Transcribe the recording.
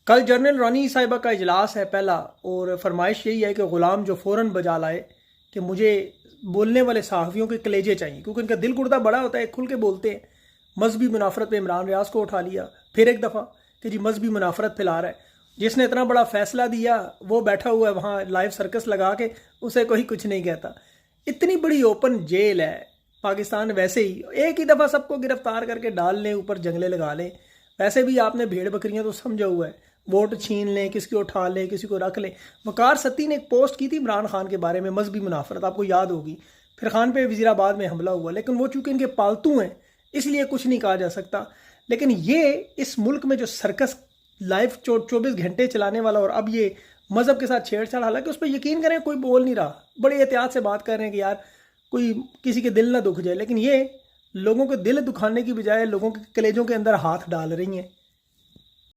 कल जनरल रानी साहिबा का इजलास है पहला, और फरमाइश यही है कि ग़ुलाम जो फ़ौरन बजा लाए कि मुझे बोलने वाले सहाफ़ियों के कलेजे चाहिए, क्योंकि उनका दिल गुर्दा बड़ा होता है, खुल के बोलते हैं। मजहबी मुनाफरत पे इमरान रियाज को उठा लिया फिर एक दफ़ा कि जी मजहबी मुनाफरत फैला रहा है। जिसने इतना बड़ा फैसला दिया वो बैठा हुआ है वहाँ लाइव सर्कस लगा के, उसे कोई कुछ नहीं कहता। इतनी बड़ी ओपन जेल है पाकिस्तान, वैसे ही एक ही दफ़ा सबको गिरफ्तार करके डाल लें, ऊपर जंगले लगा लें। वैसे भी आपने भेड़ बकरियां तो समझा हुआ है, वोट छीन लें, किसी को उठा लें, किसी को रख लें। वकार सत्ती ने एक पोस्ट की थी इमरान खान के बारे में, मजहबी मुनाफरत, आपको याद होगी। फिर खान पे वजीराबाद में हमला हुआ, लेकिन वो चूंकि इनके पालतू हैं इसलिए कुछ नहीं कहा जा सकता। लेकिन ये इस मुल्क में जो सर्कस लाइव 24 घंटे चलाने वाला, और अब ये मज़हब के साथ छेड़छाड़, हालांकि उस पर यकीन करें कोई बोल नहीं रहा, बड़े एहतियात से बात कर रहे हैं कि यार कोई किसी के दिल ना दुख जाए, लेकिन ये लोगों के दिल दुखाने की बजाय लोगों के कलेजों के अंदर हाथ डाल रही हैं।